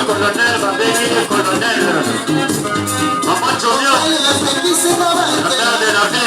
colonel, va venir le colonel. Maman Jovio, la mère de la ville.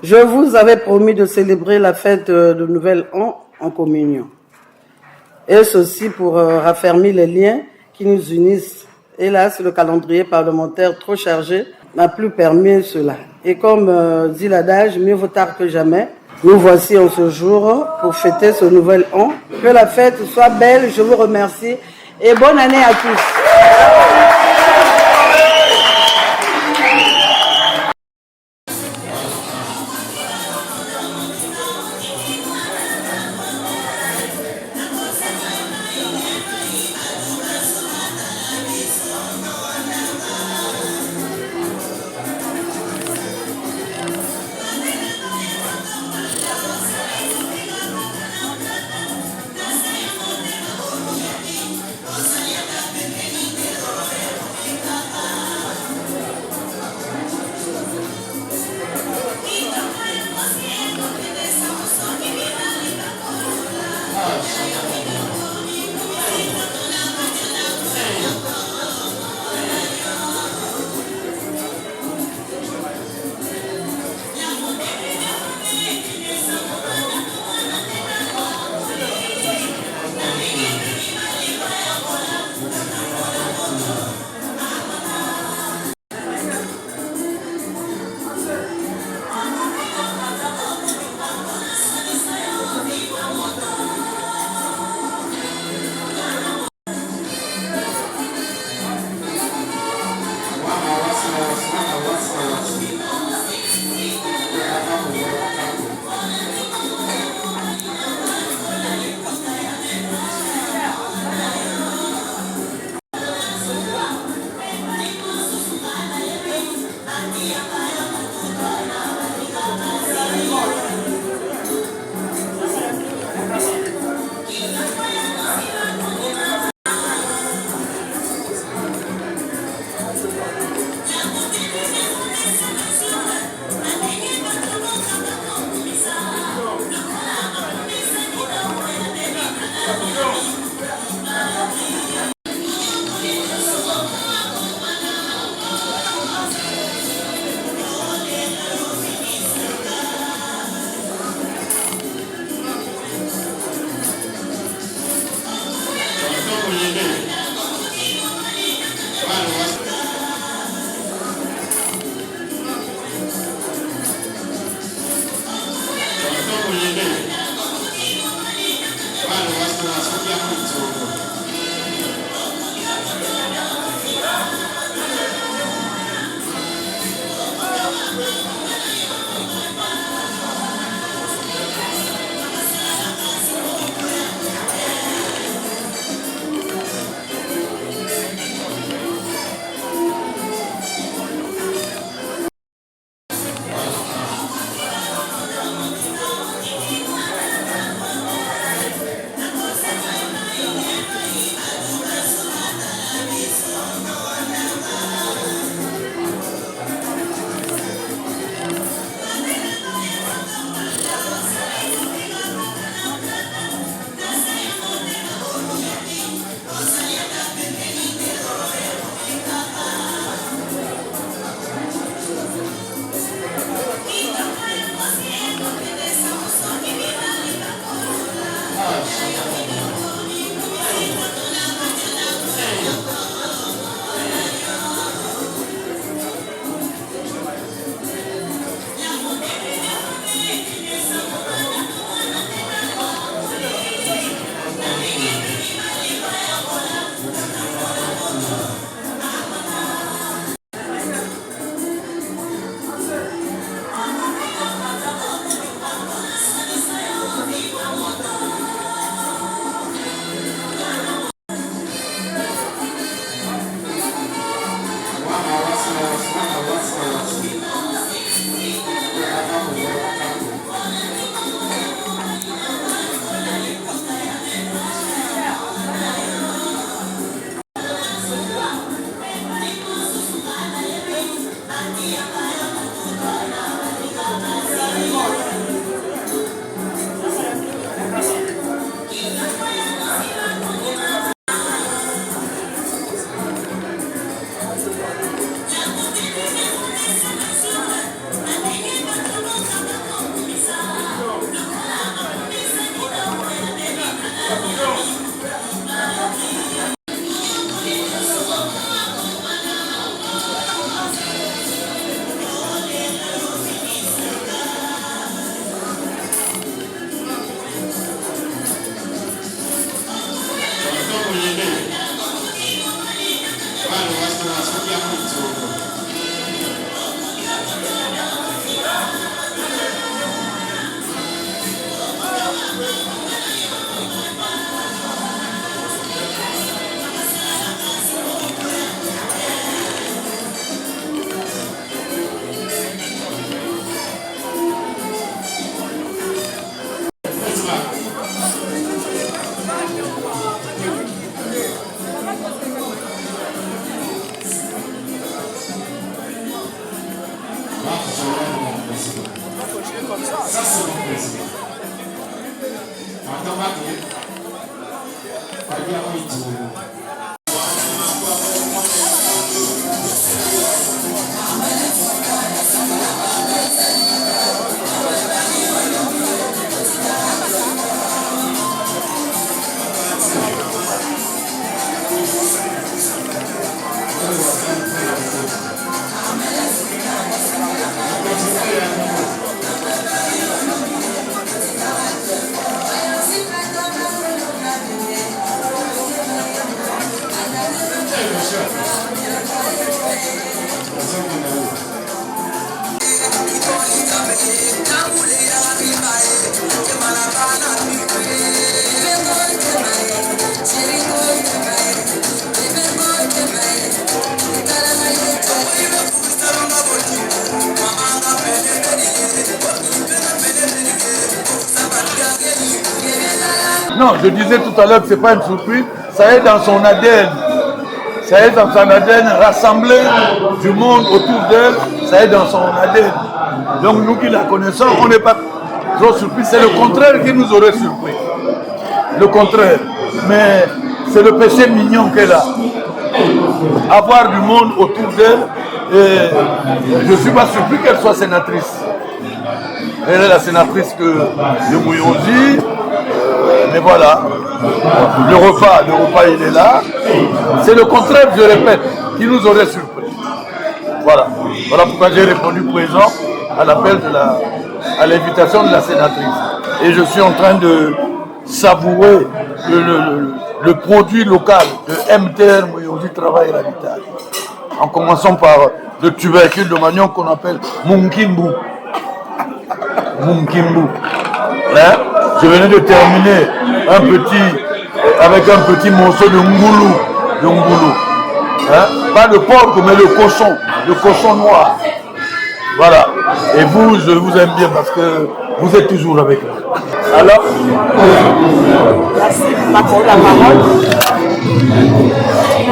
Je vous avais promis de célébrer la fête de Nouvel An en communion. Et ceci pour raffermir les liens qui nous unissent. Hélas, le calendrier parlementaire trop chargé n'a plus permis cela. Et comme dit l'adage, mieux vaut tard que jamais, nous voici en ce jour pour fêter ce Nouvel An. Que la fête soit belle, je vous remercie et bonne année à tous. Non, je disais tout à l'heure que ce n'est pas une surprise, ça est dans son ADN. Ça est dans son ADN, rassembler du monde autour d'elle, ça est dans son ADN. Donc nous qui la connaissons, on n'est pas trop surpris, c'est le contraire qui nous aurait surpris. Le contraire. Mais c'est le péché mignon qu'elle a. Avoir du monde autour d'elle, et je ne suis pas surpris qu'elle soit sénatrice. Elle est la sénatrice de Mouyozi. Mais voilà, le repas il est là. C'est le contraire, je répète, qui nous aurait surpris. Voilà pourquoi j'ai répondu présent à l'appel à l'invitation de la sénatrice. Et je suis en train de savourer le produit local de MTR Mouyozi Travail et l'Habitat. En commençant par le tubercule de manioc qu'on appelle Munkimbu. Hein? Je venais de terminer avec un petit morceau de ngoulou. Hein? Pas de porc, mais le cochon noir. Voilà. Et vous, je vous aime bien parce que vous êtes toujours avec nous. Alors, merci de m'accorder la parole.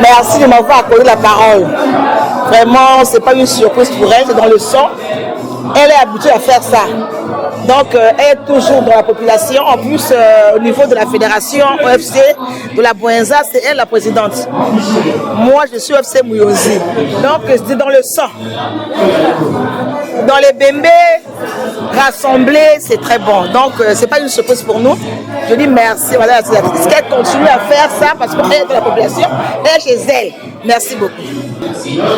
Merci de m'avoir accordé la parole. Vraiment, ce n'est pas une surprise pour elle, c'est dans le sang. Elle est habituée à faire ça. Donc, elle est toujours dans la population. En plus, au niveau de la fédération OFC de la Bouenza, c'est elle la présidente. Moi, je suis OFC Mouyozi. Donc, c'est dans le sang. Dans les bembés, rassembler, c'est très bon. Donc, ce n'est pas une surprise pour nous. Je dis merci, madame la sénatrice, qu'elle continue à faire ça parce qu'elle est dans la population, elle est chez elle. Merci beaucoup.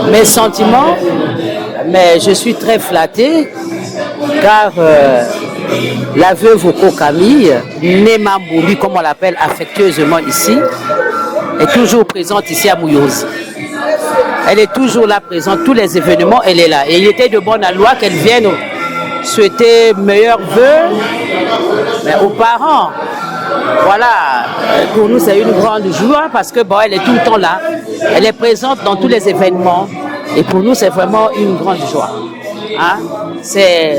Mes sentiments, mais je suis très flattée car la veuve Oko Camille, Nema Mbouli, comme on l'appelle affectueusement ici, est toujours présente ici à Mouyozi. Elle est toujours là présente, tous les événements, elle est là. Et il était de bonne loi qu'elle vienne souhaiter meilleurs vœux aux parents. Voilà, pour nous c'est une grande joie parce que bon, elle est tout le temps là. Elle est présente dans tous les événements. Et pour nous, c'est vraiment une grande joie. Hein? C'est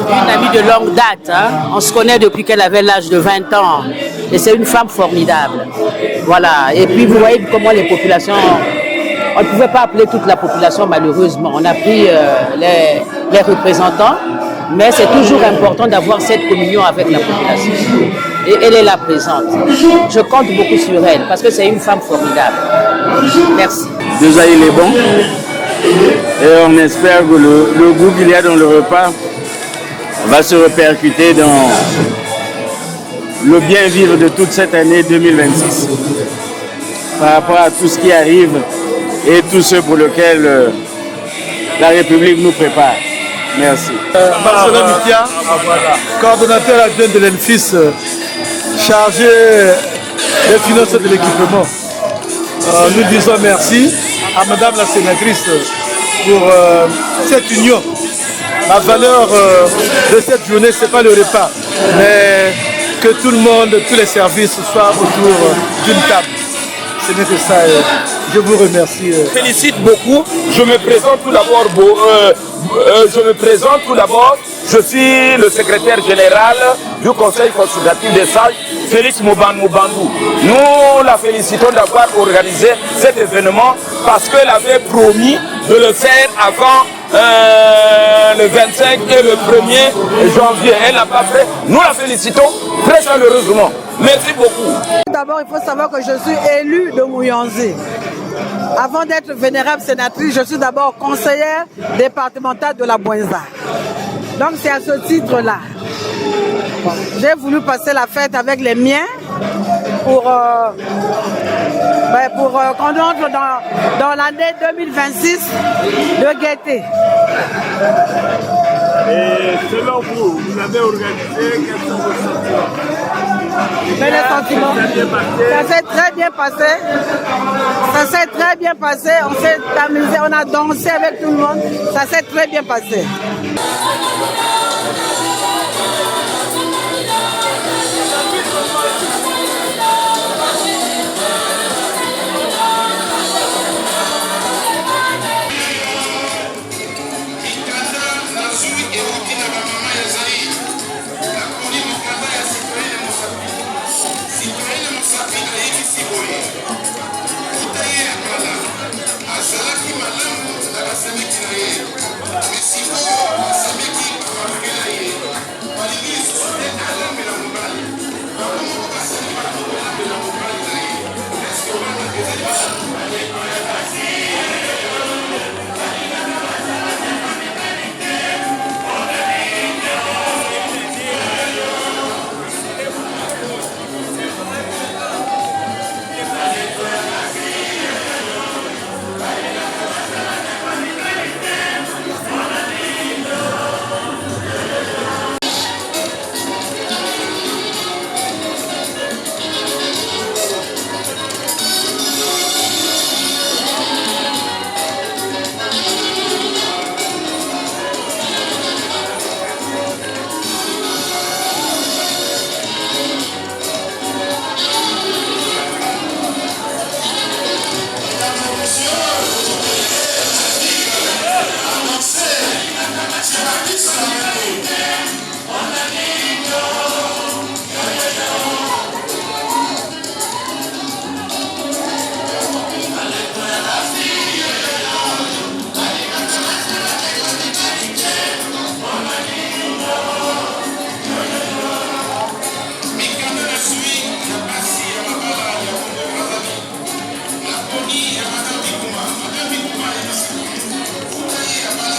une amie de longue date. Hein? On se connaît depuis qu'elle avait l'âge de 20 ans. Et c'est une femme formidable. Voilà. Et puis, vous voyez comment les populations... On ne pouvait pas appeler toute la population, malheureusement. On a pris les représentants. Mais c'est toujours important d'avoir cette communion avec la population. Et elle est là présente. Je compte beaucoup sur elle parce que c'est une femme formidable. Merci. Déjà, il est bon. Et on espère que le goût qu'il y a dans le repas va se répercuter dans le bien vivre de toute cette année 2026. Par rapport à tout ce qui arrive et tout ce pour lequel la République nous prépare. Merci. Marcelin Mitia, coordonnateur adjoint de l'ENFIS, chargé des finances de l'équipement. Nous disons merci à Madame la sénatrice pour cette union. La valeur de cette journée, ce n'est pas le repas, mais que tout le monde, tous les services soient autour d'une table. Ce n'est que ça. Je vous remercie. Je félicite beaucoup. Je me présente tout d'abord. Je suis le secrétaire général du Conseil consultatif des sages, Félix Moubandou. Nous la félicitons d'avoir organisé cet événement parce qu'elle avait promis de le faire avant le 25 et le 1er janvier. Elle n'a pas fait. Nous la félicitons très chaleureusement. Merci beaucoup. D'abord, il faut savoir que je suis élue de Mouyozi. Avant d'être vénérable sénatrice, je suis d'abord conseillère départementale de la Bouenza. Donc c'est à ce titre-là. J'ai voulu passer la fête avec les miens pour qu'on entre dans l'année 2026 de gaieté. Et selon vous, vous avez organisé quels sont vos sentiments? Mais les sentiments, ça s'est très bien passé. Ça s'est très bien passé. On s'est amusé, on a dansé avec tout le monde. Ça s'est très bien passé.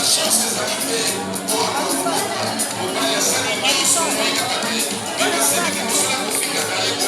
Chance d'arriver au